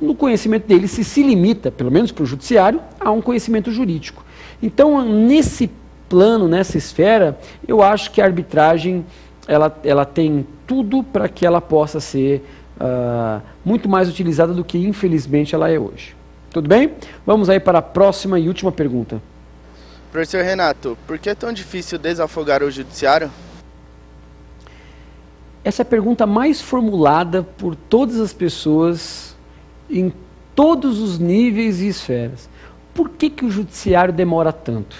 no conhecimento dele se limita, pelo menos para o judiciário, a um conhecimento jurídico. Então, nesse plano, nessa esfera, eu acho que a arbitragem ela tem tudo para que ela possa ser muito mais utilizada do que, infelizmente, ela é hoje. Tudo bem? Vamos aí para a próxima e última pergunta. Professor Renato, por que é tão difícil desafogar o judiciário? Essa é a pergunta mais formulada por todas as pessoas em todos os níveis e esferas. Por que o judiciário demora tanto?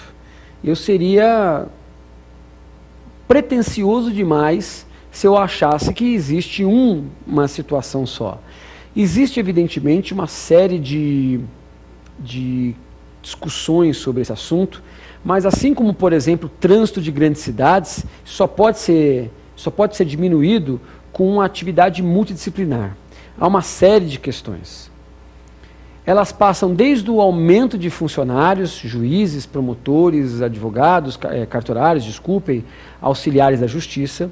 Eu seria pretensioso demais se eu achasse que existe uma situação só. Existe, evidentemente, uma série de discussões sobre esse assunto, mas assim como, por exemplo, o trânsito de grandes cidades só pode ser diminuído com uma atividade multidisciplinar. Há uma série de questões. Elas passam desde o aumento de funcionários, juízes, promotores, advogados, cartorários, auxiliares da justiça,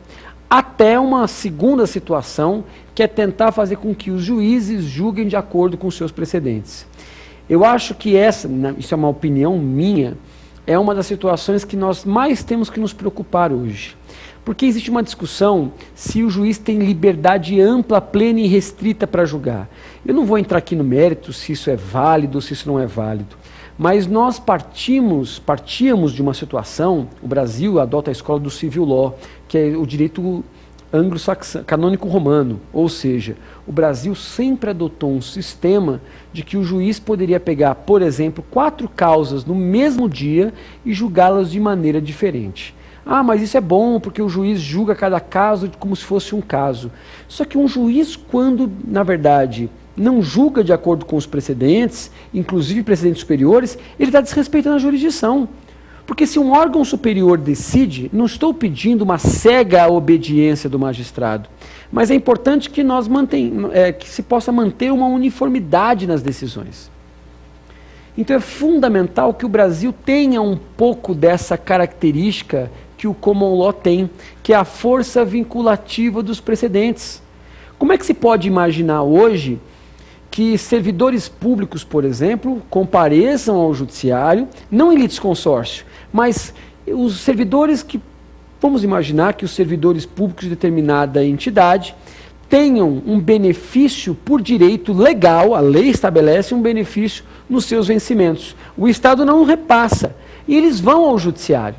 até uma segunda situação, que é tentar fazer com que os juízes julguem de acordo com os seus precedentes. Eu acho que isso é uma opinião minha, é uma das situações que nós mais temos que nos preocupar hoje. Porque existe uma discussão se o juiz tem liberdade ampla, plena e restrita para julgar. Eu não vou entrar aqui no mérito se isso é válido ou se isso não é válido. Mas nós partíamos de uma situação, o Brasil adota a escola do civil law, que é o direito anglo-saxão, canônico romano. Ou seja, o Brasil sempre adotou um sistema de que o juiz poderia pegar, por exemplo, 4 causas no mesmo dia e julgá-las de maneira diferente. Ah, mas isso é bom, porque o juiz julga cada caso como se fosse um caso. Só que um juiz, quando, na verdade, não julga de acordo com os precedentes, inclusive precedentes superiores, ele está desrespeitando a jurisdição. Porque se um órgão superior decide, não estou pedindo uma cega obediência do magistrado, mas é importante que que se possa manter uma uniformidade nas decisões. Então é fundamental que o Brasil tenha um pouco dessa característica que o common law tem, que é a força vinculativa dos precedentes. Como é que se pode imaginar hoje que servidores públicos, por exemplo, compareçam ao judiciário, não em litisconsórcio, mas os servidores vamos imaginar que os servidores públicos de determinada entidade tenham um benefício por direito legal, a lei estabelece um benefício nos seus vencimentos. O Estado não repassa, e eles vão ao judiciário.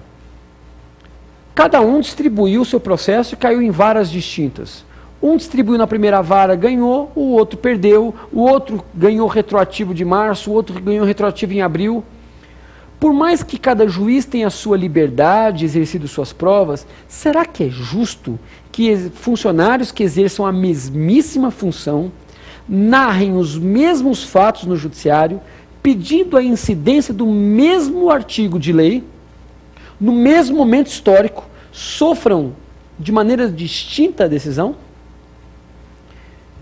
Cada um distribuiu o seu processo e caiu em varas distintas. Um distribuiu na primeira vara, ganhou, o outro perdeu, o outro ganhou retroativo de março, o outro ganhou retroativo em abril. Por mais que cada juiz tenha a sua liberdade, exercido suas provas, será que é justo que funcionários que exerçam a mesmíssima função narrem os mesmos fatos no judiciário, pedindo a incidência do mesmo artigo de lei, no mesmo momento histórico, sofram de maneira distinta a decisão?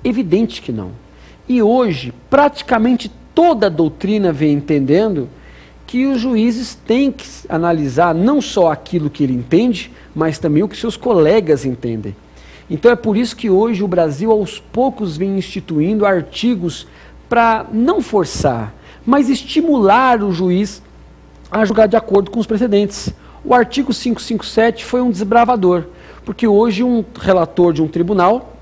Evidente que não. E hoje, praticamente toda a doutrina vem entendendo que os juízes têm que analisar não só aquilo que ele entende, mas também o que seus colegas entendem. Então é por isso que hoje o Brasil aos poucos vem instituindo artigos para não forçar, mas estimular o juiz a julgar de acordo com os precedentes. O artigo 557 foi um desbravador, porque hoje um relator de um tribunal,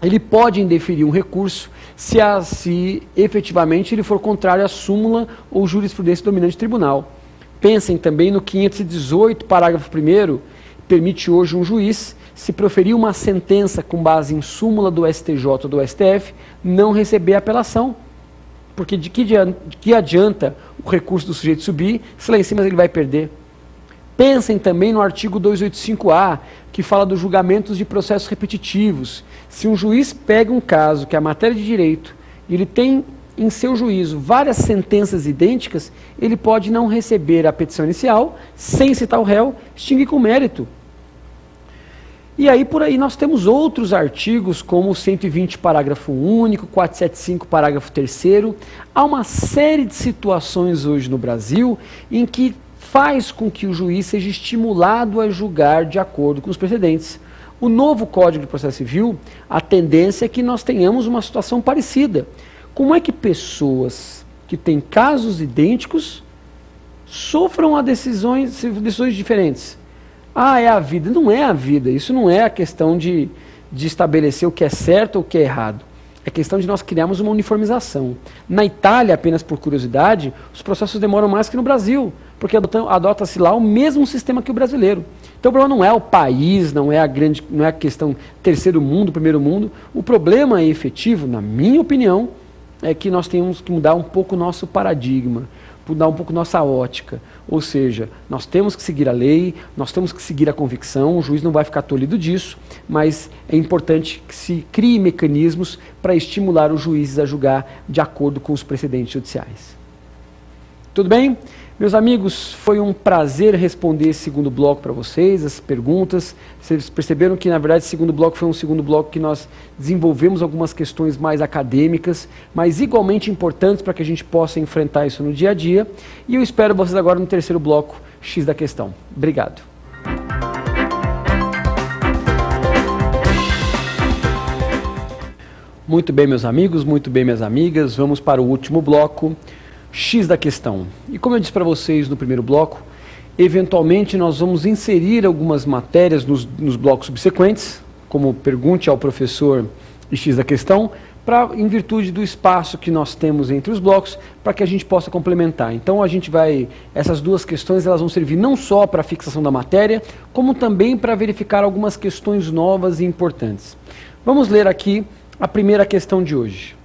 ele pode indeferir um recurso se efetivamente ele for contrário à súmula ou jurisprudência dominante do tribunal. Pensem também no 518, parágrafo 1º, permite hoje um juiz, se proferir uma sentença com base em súmula do STJ ou do STF, não receber apelação. Porque de que adianta o recurso do sujeito subir, se lá em cima ele vai perder? Pensem também no artigo 285-A, que fala dos julgamentos de processos repetitivos. Se um juiz pega um caso que é a matéria de direito, e ele tem em seu juízo várias sentenças idênticas, ele pode não receber a petição inicial, sem citar o réu, extinguir com mérito. E aí por aí nós temos outros artigos, como o 120, parágrafo único, 475, parágrafo 3º. Há uma série de situações hoje no Brasil em que faz com que o juiz seja estimulado a julgar de acordo com os precedentes. O novo Código de Processo Civil, a tendência é que nós tenhamos uma situação parecida, Como é que pessoas que têm casos idênticos sofram decisões diferentes? Ah, é a vida. Não é a vida. Isso não é a questão de estabelecer o que é certo ou o que é errado. É questão de nós criarmos uma uniformização. Na Itália, apenas por curiosidade, os processos demoram mais que no Brasil, porque adota-se lá o mesmo sistema que o brasileiro. Então o problema não é o país, não é a questão terceiro mundo, primeiro mundo. O problema efetivo, na minha opinião, é que nós temos que mudar um pouco o nosso paradigma, mudar um pouco nossa ótica. Ou seja, nós temos que seguir a lei, nós temos que seguir a convicção, o juiz não vai ficar tolhido disso, mas é importante que se crie mecanismos para estimular os juízes a julgar de acordo com os precedentes judiciais. Tudo bem? Meus amigos, foi um prazer responder esse segundo bloco para vocês, as perguntas. Vocês perceberam que, na verdade, esse segundo bloco foi um segundo bloco que nós desenvolvemos algumas questões mais acadêmicas, mas igualmente importantes para que a gente possa enfrentar isso no dia a dia. E eu espero vocês agora no terceiro bloco, X da questão. Obrigado. Muito bem, meus amigos, muito bem, minhas amigas. Vamos para o último bloco. X da questão. E como eu disse para vocês no primeiro bloco, eventualmente nós vamos inserir algumas matérias nos blocos subsequentes, como pergunte ao professor e X da questão, em virtude do espaço que nós temos entre os blocos, para que a gente possa complementar. Então essas duas questões elas vão servir não só para a fixação da matéria, como também para verificar algumas questões novas e importantes. Vamos ler aqui a primeira questão de hoje.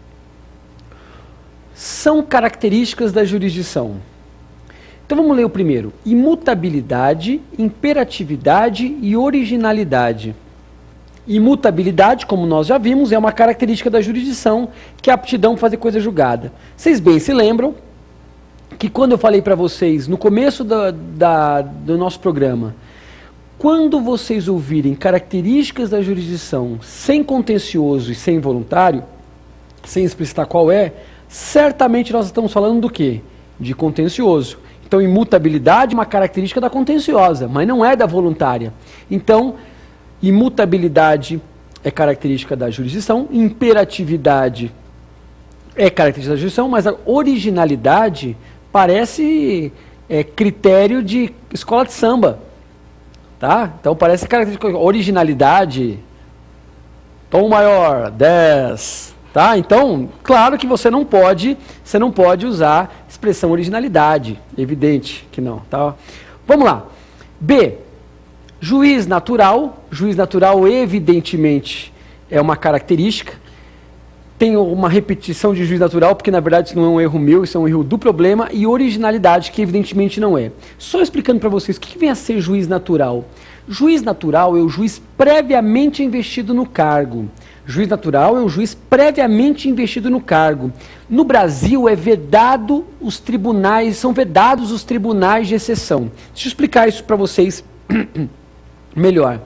São características da jurisdição. Então vamos ler o primeiro. Imutabilidade, imperatividade e originalidade. Imutabilidade, como nós já vimos, é uma característica da jurisdição, que é a aptidão para fazer coisa julgada. Vocês bem se lembram que quando eu falei para vocês, no começo do nosso programa, quando vocês ouvirem características da jurisdição sem contencioso e sem voluntário, sem explicitar qual é, certamente nós estamos falando do quê? De contencioso. Então, imutabilidade é uma característica da contenciosa, mas não é da voluntária. Então, imutabilidade é característica da jurisdição, imperatividade é característica da jurisdição, mas a originalidade parece critério de escola de samba. Tá? Então, parece característica. Originalidade, tom maior, 10... Tá? Então, claro que você não pode usar expressão originalidade, evidente que não. Tá? Vamos lá. B, juiz natural. Juiz natural, evidentemente, é uma característica. Tem uma repetição de juiz natural, porque na verdade isso não é um erro meu, isso é um erro do problema, e originalidade, que evidentemente não é. Só explicando para vocês, o que vem a ser juiz natural? Juiz natural é o juiz previamente investido no cargo. Juiz natural é o juiz previamente investido no cargo. No Brasil são vedados os tribunais de exceção. Deixa eu explicar isso para vocês melhor.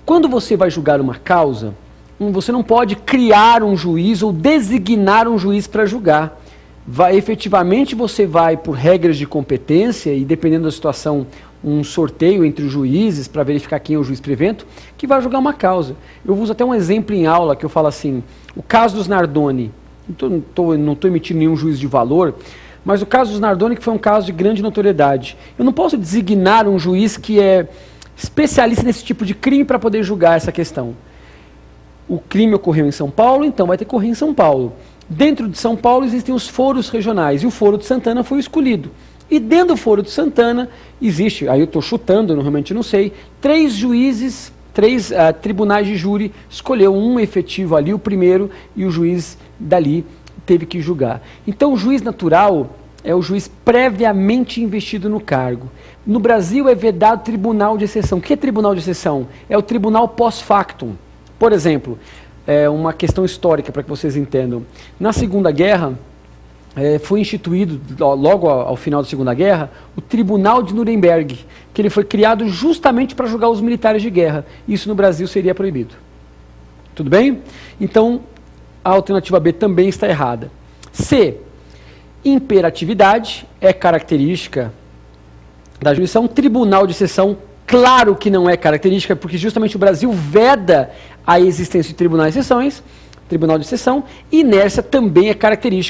Quando você vai julgar uma causa, você não pode criar um juiz ou designar um juiz para julgar. Efetivamente você vai por regras de competência e dependendo da situação, um sorteio entre os juízes para verificar quem é o juiz prevento, que vai julgar uma causa. Eu uso até um exemplo em aula que eu falo assim, o caso dos Nardoni, não estou emitindo nenhum juízo de valor, mas o caso dos Nardoni que foi um caso de grande notoriedade. Eu não posso designar um juiz que é especialista nesse tipo de crime para poder julgar essa questão. O crime ocorreu em São Paulo, então vai ter que ocorrer em São Paulo. Dentro de São Paulo existem os foros regionais, e o Foro de Santana foi escolhido. E dentro do Foro de Santana existe, aí eu estou chutando, eu realmente não sei, 3 juízes, 3 tribunais de júri, escolheu um efetivo ali, o primeiro, e o juiz dali teve que julgar. Então o juiz natural é o juiz previamente investido no cargo. No Brasil é vedado tribunal de exceção. O que é tribunal de exceção? É o tribunal pós-factum. Por exemplo, uma questão histórica para que vocês entendam. Na Segunda Guerra, foi instituído, logo ao final da Segunda Guerra, o Tribunal de Nuremberg, que ele foi criado justamente para julgar os militares de guerra. Isso no Brasil seria proibido. Tudo bem? Então, a alternativa B também está errada. C, imperatividade é característica da jurisdição. Tribunal de exceção, claro que não é característica, porque justamente o Brasil veda a existência de tribunais de exceções. tribunal de exceção, inércia também é característica